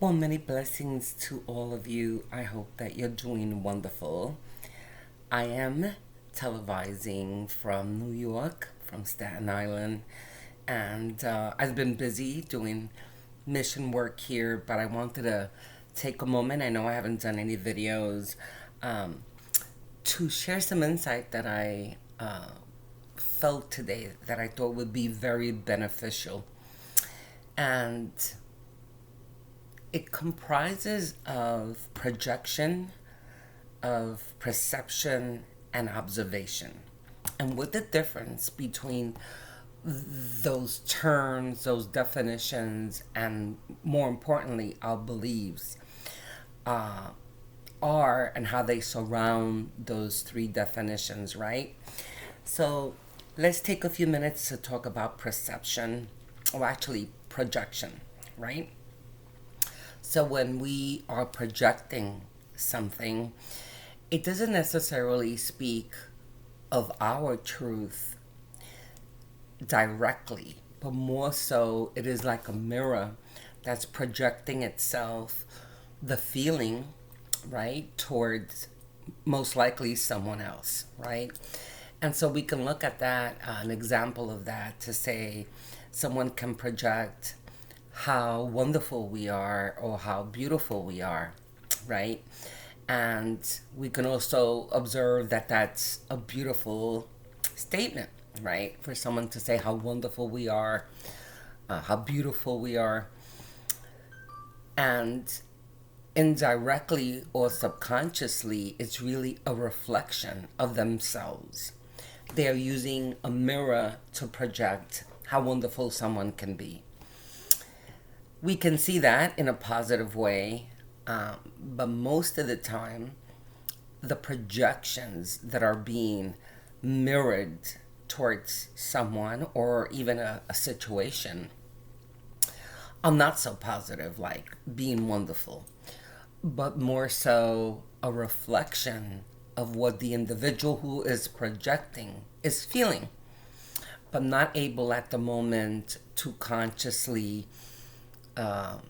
Well, many blessings to all of you. I hope that you're doing wonderful. I am televising from New York, from Staten Island, and I've been busy doing mission work here, but I wanted to take a moment. I know I haven't done any videos um, to share some insight that I felt today that I thought would be very beneficial. And it comprises of projection, of perception, and observation. And what the difference between those terms, those definitions, and more importantly, our beliefs uh, are, and how they surround those three definitions, right? So let's take a few minutes to talk about perception, or actually projection, right? So when we are projecting something, it doesn't necessarily speak of our truth directly, but more so it is like a mirror that's projecting itself, the feeling, right, towards most likely someone else, right? And so we can look at that, an example of that, to say someone can project how wonderful we are or how beautiful we are, right? And we can also observe that that's a beautiful statement, right? For someone to say how wonderful we are, how beautiful we are. And indirectly or subconsciously, it's really a reflection of themselves. They're using a mirror to project how wonderful someone can be. We can see that in a positive way, but most of the time, the projections that are being mirrored towards someone or even a situation are not so positive, like being wonderful, but more so a reflection of what the individual who is projecting is feeling, but not able at the moment to consciously um,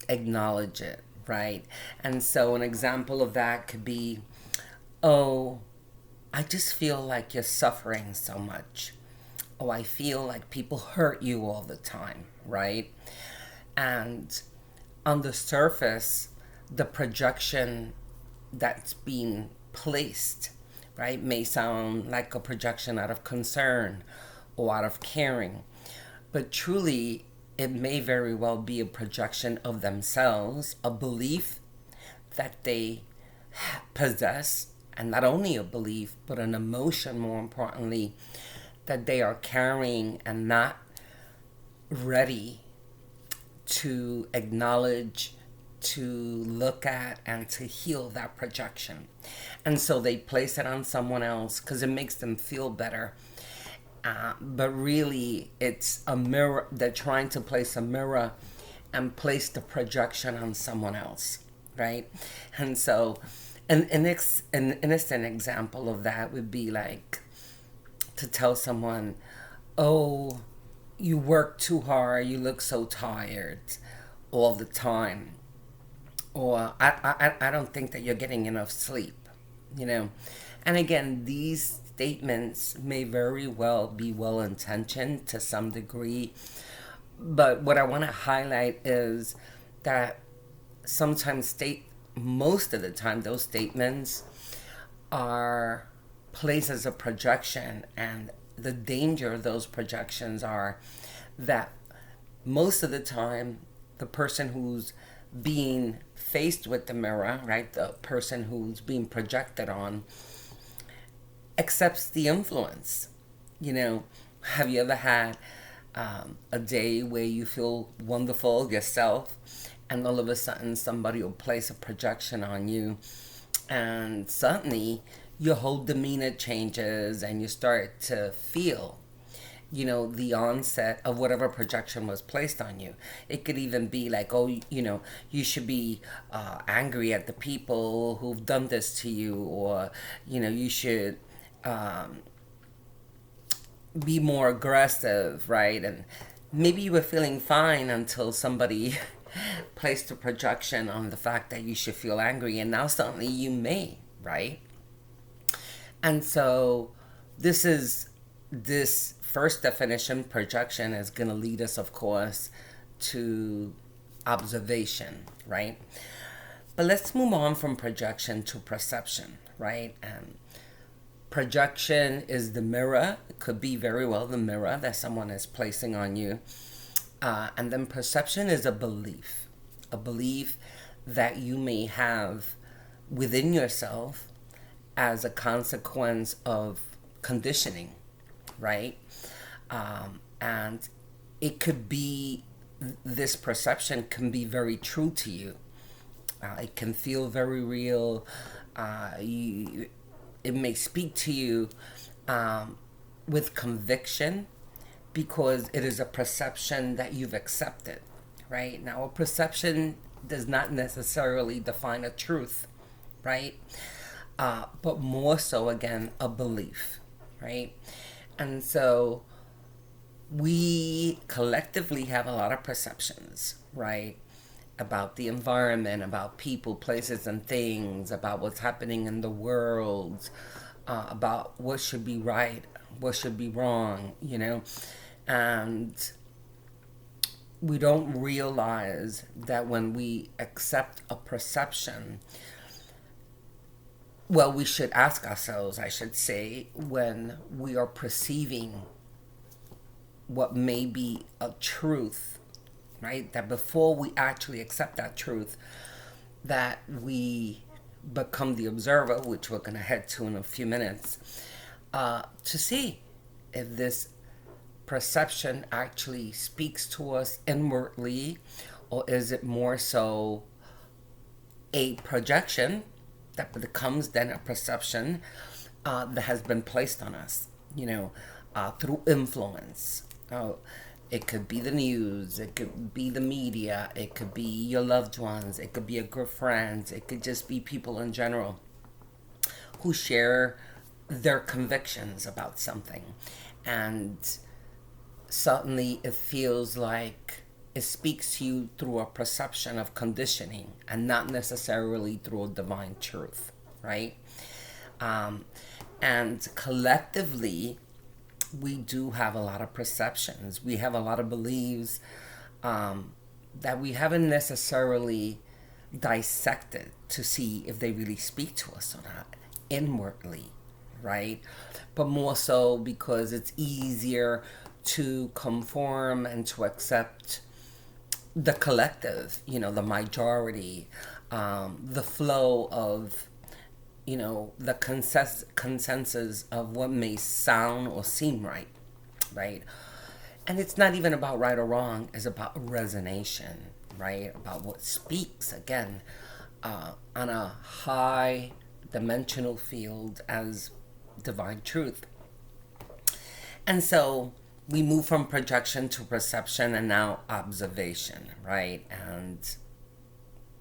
acknowledge it, right? And so an example of that could be, oh, I just feel like you're suffering so much. Oh, I feel like people hurt you all the time, right? And on the surface, the projection that's being placed, right, may sound like a projection out of concern or out of caring. But truly, it may very well be a projection of themselves, a belief that they possess, and not only a belief, but an emotion, more importantly, that they are carrying and not ready to acknowledge, to look at, and to heal that projection. And so they place it on someone else because it makes them feel better. But really, it's a mirror. They're trying to place a mirror and place the projection on someone else, right? And so, an innocent example of that would be like to tell someone, oh, you work too hard, you look so tired all the time. Or I don't think that you're getting enough sleep, you know. And again, these statements may very well be well intentioned to some degree, but what I want to highlight is that sometimes most of the time, those statements are places of projection, and the danger of those projections are that most of the time, the person who's being faced with the mirror, right, the person who's being projected on, accepts the influence. You know, have you ever had a day where you feel wonderful yourself, and all of a sudden somebody will place a projection on you, and suddenly your whole demeanor changes and you start to feel, you know, the onset of whatever projection was placed on you. It could even be like, oh, you know, you should be angry at the people who've done this to you, or, you know, you should um, be more aggressive, right? And maybe you were feeling fine until somebody placed a projection on the fact that you should feel angry, and now suddenly you may, right? And so this first definition, projection, is going to lead us, of course, to observation, right? But let's move on from projection to perception, right? Projection is the mirror. It could be very well the mirror that someone is placing on you. And then perception is a belief that you may have within yourself as a consequence of conditioning, right? And it could be, this perception can be very true to you. It can feel very real. It may speak to you with conviction, because it is a perception that you've accepted, right? Now, a perception does not necessarily define a truth, right? But more so, again, a belief, right? And so we collectively have a lot of perceptions, right? About the environment, about people, places, and things, about what's happening in the world, about what should be right, what should be wrong, And we don't realize that when we accept a perception, well, we should ask ourselves, I should say, when we are perceiving what may be a truth, right? That before we actually accept that truth, that we become the observer, which we're going to head to in a few minutes, to see if this perception actually speaks to us inwardly, or is it more so a projection that becomes then a perception that has been placed on us, through influence. It could be the news, it could be the media, it could be your loved ones, it could be a good friends, it could just be people in general who share their convictions about something. And suddenly it feels like it speaks to you through a perception of conditioning and not necessarily through a divine truth, right? And collectively, we do have a lot of perceptions. We have a lot of beliefs that we haven't necessarily dissected to see if they really speak to us or not inwardly, right? But more so because it's easier to conform and to accept the collective, the majority, the flow of, the consensus of what may sound or seem right, right? And it's not even about right or wrong, it's about resonation, right? About what speaks, again, on a high dimensional field as divine truth. And so we move from projection to perception and now observation, right? And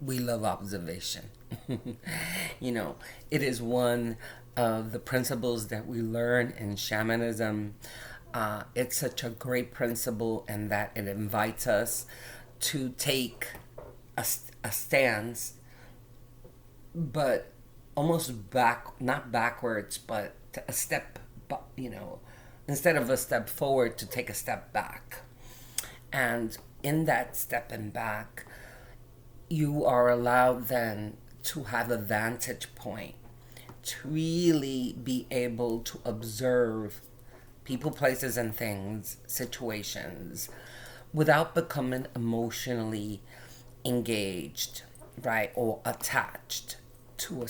we love observation. It is one of the principles that we learn in shamanism. It's such a great principle in that it invites us to take a stance, but almost not backwards, but a step, instead of a step forward, to take a step back. And in that stepping back, you are allowed then to have a vantage point, to really be able to observe people, places, and things, situations, without becoming emotionally engaged, right, or attached to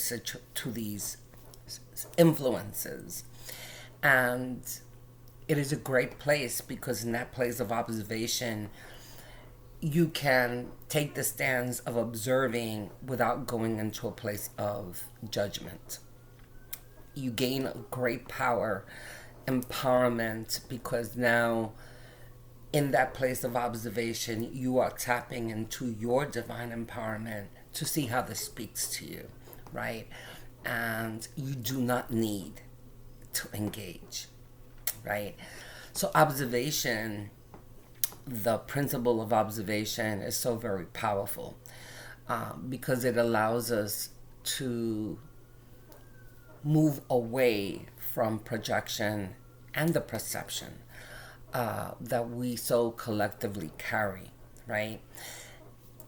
to these influences. And it is a great place because in that place of observation, you can take the stance of observing without going into a place of judgment. You gain great power, empowerment, because now in that place of observation, you are tapping into your divine empowerment to see how this speaks to you, right? And you do not need to engage, right? So observation the principle of observation is so very powerful, because it allows us to move away from projection and the perception that we so collectively carry, right?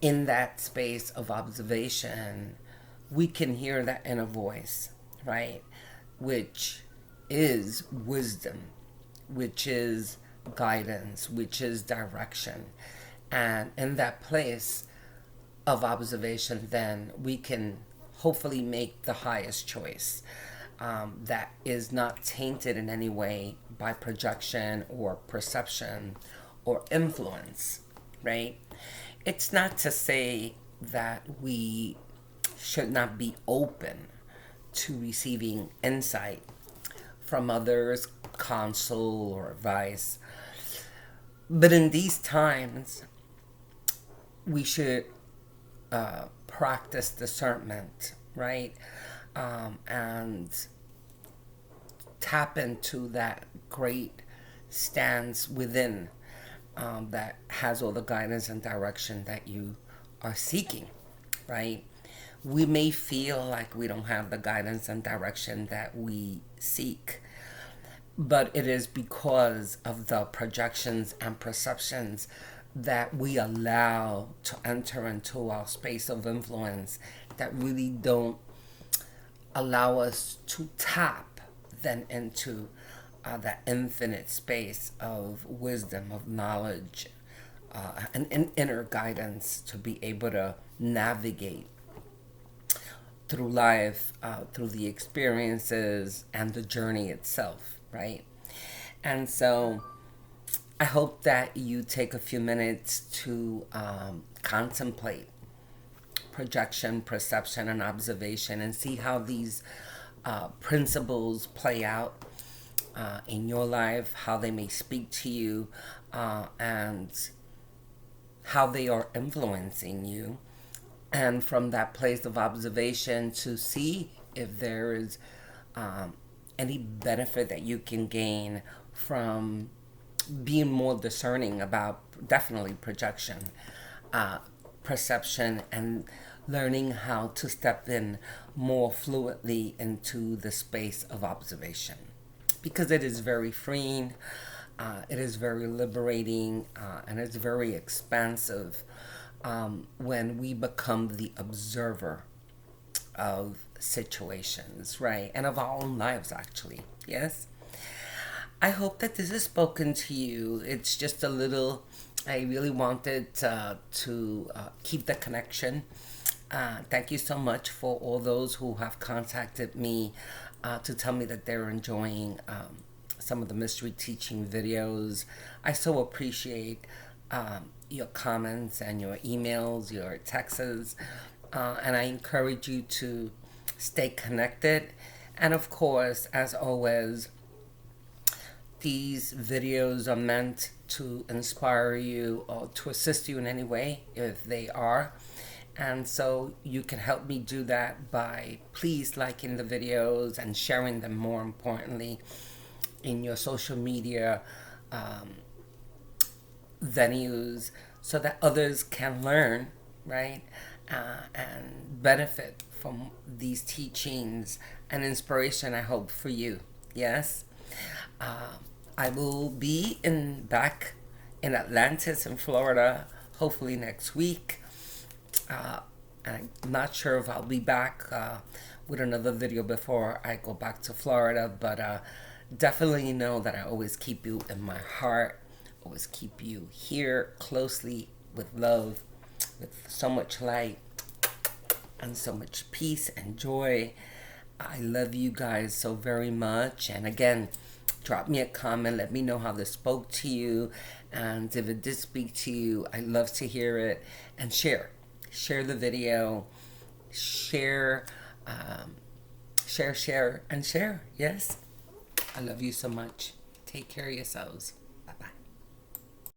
In that space of observation, we can hear that inner voice, right? Which is wisdom, which is guidance, which is direction. And in that place of observation, then we can hopefully make the highest choice, that is not tainted in any way by projection or perception or influence, right? It's not to say that we should not be open to receiving insight from others, counsel or advice. But in these times, we should practice discernment, right? And tap into that great stance within, that has all the guidance and direction that you are seeking, right? We may feel like we don't have the guidance and direction that we seek, but it is because of the projections and perceptions that we allow to enter into our space of influence that really don't allow us to tap then into that infinite space of wisdom, of knowledge, and inner guidance to be able to navigate through life, through the experiences and the journey itself, right? And so I hope that you take a few minutes to contemplate projection, perception, and observation, and see how these principles play out in your life, how they may speak to you, and how they are influencing you. And from that place of observation, to see if there is any benefit that you can gain from being more discerning about definitely projection, perception, and learning how to step in more fluidly into the space of observation. Because it is very freeing, it is very liberating, and it's very expansive when we become the observer of situations, right? And of our own lives, actually. Yes? I hope that this has spoken to you. It's just a little, I really wanted to keep the connection. Thank you so much for all those who have contacted me to tell me that they're enjoying some of the mystery teaching videos. I so appreciate your comments and your emails, your texts, and I encourage you to stay connected. And of course, as always, these videos are meant to inspire you or to assist you in any way, if they are. And so you can help me do that by please liking the videos and sharing them, more importantly, in your social media venues, so that others can learn, right? And benefit from these teachings and inspiration, I hope, for you. Yes? I will be back in Atlantis in Florida, hopefully next week. I'm not sure if I'll be back with another video before I go back to Florida, but definitely know that I always keep you in my heart, always keep you here closely with love, with so much light and so much peace and joy. I love you guys so very much. And again, drop me a comment. Let me know how this spoke to you. And if it did speak to you, I love to hear it. And share. Share the video. Share, and share. Yes? I love you so much. Take care of yourselves.